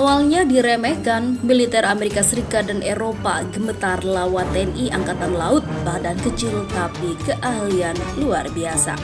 Awalnya diremehkan, militer Amerika Serikat dan Eropa gemetar lawan TNI Angkatan Laut, badan kecil tapi keahlian luar biasa.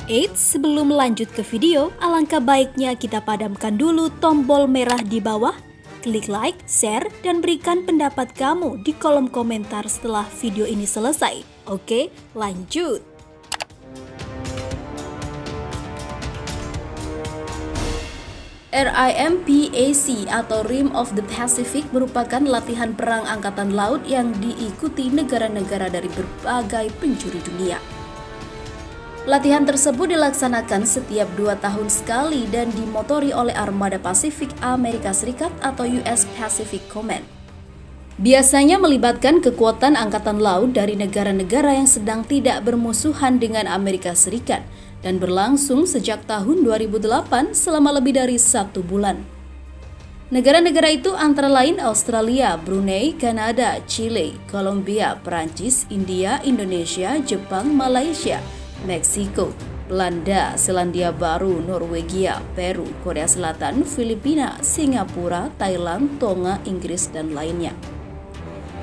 Eits, sebelum lanjut ke video, alangkah baiknya kita padamkan dulu tombol merah di bawah, klik like, share, dan berikan pendapat kamu di kolom komentar setelah video ini selesai. Oke, lanjut. RIMPAC atau Rim of the Pacific merupakan latihan perang angkatan laut yang diikuti negara-negara dari berbagai penjuru dunia. Latihan tersebut dilaksanakan setiap 2 tahun sekali dan dimotori oleh Armada Pasifik Amerika Serikat atau US Pacific Command. Biasanya melibatkan kekuatan angkatan laut dari negara-negara yang sedang tidak bermusuhan dengan Amerika Serikat dan berlangsung sejak tahun 2008 selama lebih dari 1 bulan. Negara-negara itu antara lain Australia, Brunei, Kanada, Chile, Kolombia, Perancis, India, Indonesia, Jepang, Malaysia, Meksiko, Belanda, Selandia Baru, Norwegia, Peru, Korea Selatan, Filipina, Singapura, Thailand, Tonga, Inggris, dan lainnya.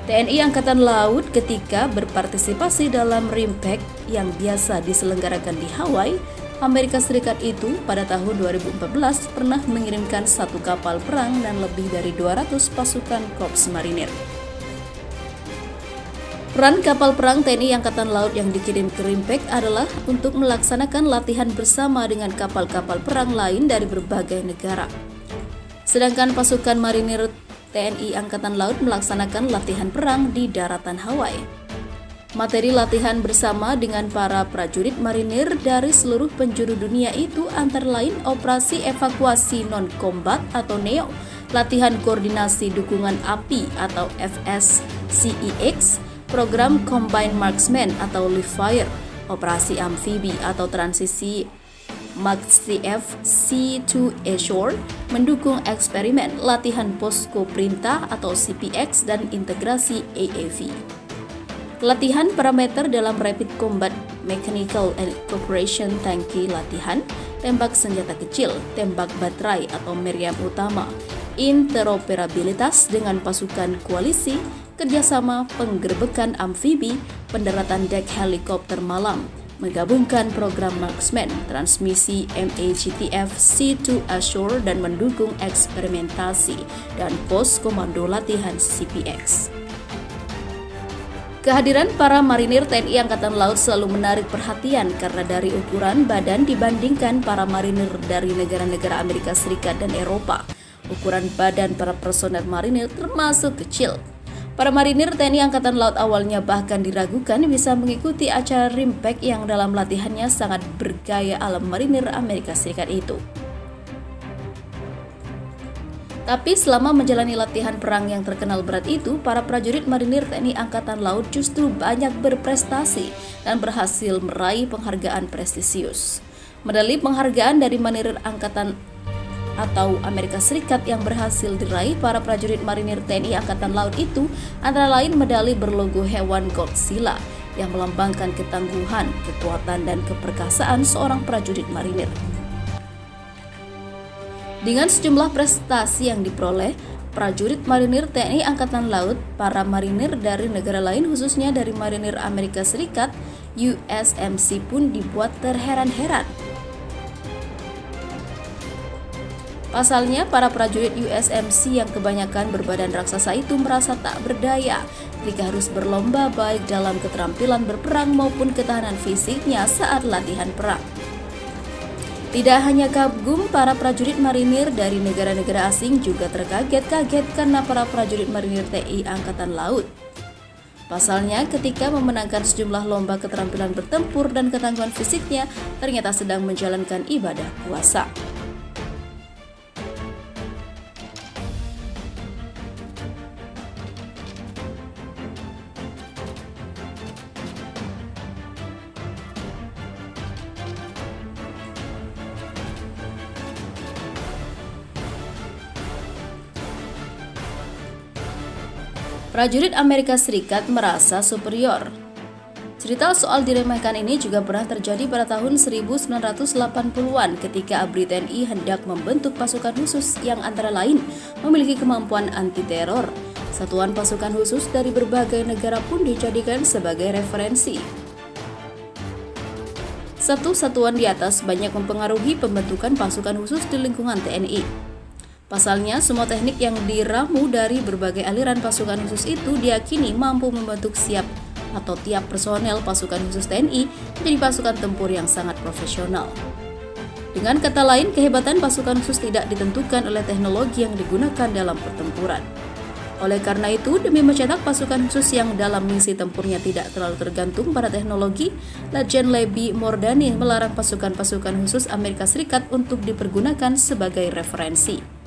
TNI Angkatan Laut ketika berpartisipasi dalam RIMPAC yang biasa diselenggarakan di Hawaii, Amerika Serikat itu pada tahun 2014 pernah mengirimkan 1 kapal perang dan lebih dari 200 pasukan korps marinir. Peran kapal perang TNI Angkatan Laut yang dikirim ke RIMPAC adalah untuk melaksanakan latihan bersama dengan kapal-kapal perang lain dari berbagai negara. Sedangkan pasukan marinir TNI Angkatan Laut melaksanakan latihan perang di daratan Hawaii. Materi latihan bersama dengan para prajurit marinir dari seluruh penjuru dunia itu antara lain operasi evakuasi non-combat atau NEO, latihan koordinasi dukungan api atau FSCEX, program Combined Marksman atau Live Fire, operasi amfibi atau transisi MACCF Sea to Ashore, mendukung eksperimen latihan posko perintah atau CPX dan integrasi AAV. Latihan parameter dalam Rapid Combat Mechanical and Cooperation Tanki latihan, tembak senjata kecil, tembak baterai atau meriam utama, interoperabilitas dengan pasukan koalisi, kerjasama penggerbekan amfibi, pendaratan dek helikopter malam, menggabungkan program Marksman, transmisi MAGTF Sea to Ashore dan mendukung eksperimentasi dan pos komando latihan CPX. Kehadiran para marinir TNI Angkatan Laut selalu menarik perhatian karena dari ukuran badan dibandingkan para marinir dari negara-negara Amerika Serikat dan Eropa. Ukuran badan para personel marinir termasuk kecil. Para marinir TNI Angkatan Laut awalnya bahkan diragukan bisa mengikuti acara RIMPAC yang dalam latihannya sangat bergaya ala marinir Amerika Serikat itu. Tapi selama menjalani latihan perang yang terkenal berat itu, para prajurit marinir TNI Angkatan Laut justru banyak berprestasi dan berhasil meraih penghargaan prestisius. Medali penghargaan dari marinir Angkatan atau Amerika Serikat yang berhasil diraih para prajurit marinir TNI Angkatan Laut itu antara lain medali berlogo hewan Godzilla yang melambangkan ketangguhan, kekuatan, dan keperkasaan seorang prajurit marinir. Dengan sejumlah prestasi yang diperoleh, prajurit marinir TNI Angkatan Laut, para marinir dari negara lain khususnya dari marinir Amerika Serikat, USMC pun dibuat terheran-heran. Pasalnya, para prajurit USMC yang kebanyakan berbadan raksasa itu merasa tak berdaya ketika harus berlomba baik dalam keterampilan berperang maupun ketahanan fisiknya saat latihan perang. Tidak hanya kagum, para prajurit marinir dari negara-negara asing juga terkaget-kaget karena para prajurit marinir TNI Angkatan Laut. Pasalnya, ketika memenangkan sejumlah lomba keterampilan bertempur dan ketangguhan fisiknya, ternyata sedang menjalankan ibadah puasa. Prajurit Amerika Serikat merasa superior. Cerita soal diremehkan ini juga pernah terjadi pada tahun 1980-an ketika ABRI TNI hendak membentuk pasukan khusus yang antara lain memiliki kemampuan anti-teror. Satuan pasukan khusus dari berbagai negara pun dijadikan sebagai referensi. Satu satuan di atas banyak mempengaruhi pembentukan pasukan khusus di lingkungan TNI. Pasalnya, semua teknik yang diramu dari berbagai aliran pasukan khusus itu diyakini mampu membentuk tiap personel pasukan khusus TNI menjadi pasukan tempur yang sangat profesional. Dengan kata lain, kehebatan pasukan khusus tidak ditentukan oleh teknologi yang digunakan dalam pertempuran. Oleh karena itu, demi mencetak pasukan khusus yang dalam misi tempurnya tidak terlalu tergantung pada teknologi, Letjen Lebby Mordani melarang pasukan-pasukan khusus Amerika Serikat untuk dipergunakan sebagai referensi.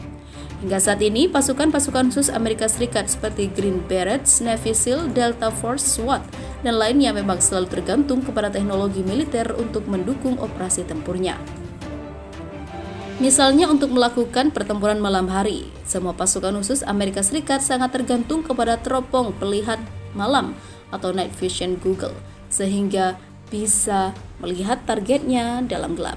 Hingga saat ini, pasukan-pasukan khusus Amerika Serikat seperti Green Berets, Navy SEAL, Delta Force, SWAT, dan lainnya memang selalu tergantung kepada teknologi militer untuk mendukung operasi tempurnya. Misalnya untuk melakukan pertempuran malam hari, semua pasukan khusus Amerika Serikat sangat tergantung kepada teropong pelihat malam atau night vision Google, sehingga bisa melihat targetnya dalam gelap.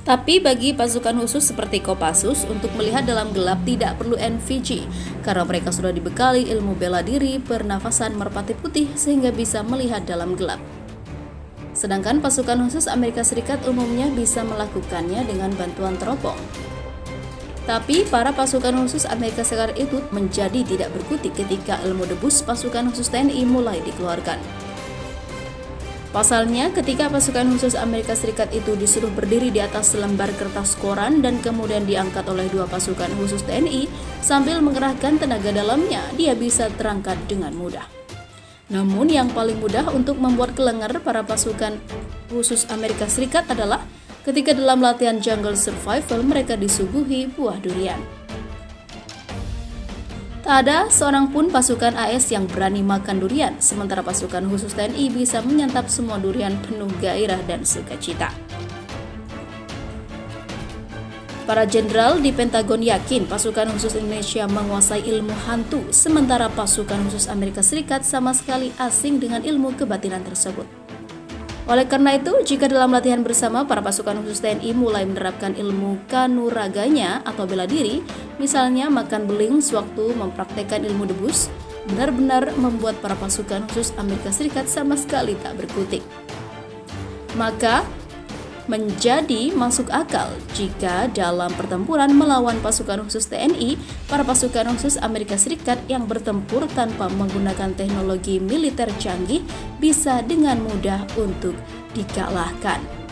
Tapi bagi pasukan khusus seperti Kopassus, untuk melihat dalam gelap tidak perlu NVG, karena mereka sudah dibekali ilmu bela diri, pernafasan merpati putih sehingga bisa melihat dalam gelap. Sedangkan pasukan khusus Amerika Serikat umumnya bisa melakukannya dengan bantuan teropong. Tapi para pasukan khusus Amerika Serikat itu menjadi tidak berkutik ketika ilmu debus pasukan khusus TNI mulai dikeluarkan. Pasalnya, ketika pasukan khusus Amerika Serikat itu disuruh berdiri di atas selembar kertas koran dan kemudian diangkat oleh dua pasukan khusus TNI sambil mengerahkan tenaga dalamnya, dia bisa terangkat dengan mudah. Namun yang paling mudah untuk membuat kelengar para pasukan khusus Amerika Serikat adalah ketika dalam latihan jungle survival mereka disuguhi buah durian. Tak ada seorang pun pasukan AS yang berani makan durian, sementara pasukan khusus TNI bisa menyantap semua durian penuh gairah dan sukacita. Para jenderal di Pentagon yakin pasukan khusus Indonesia menguasai ilmu hantu, sementara pasukan khusus Amerika Serikat sama sekali asing dengan ilmu kebatinan tersebut. Oleh karena itu, jika dalam latihan bersama para pasukan khusus TNI mulai menerapkan ilmu kanuraganya atau bela diri, misalnya makan beling sewaktu mempraktekkan ilmu debus, benar-benar membuat para pasukan khusus Amerika Serikat sama sekali tak berkutik. Maka, menjadi masuk akal jika dalam pertempuran melawan pasukan khusus TNI, para pasukan khusus Amerika Serikat yang bertempur tanpa menggunakan teknologi militer canggih bisa dengan mudah untuk dikalahkan.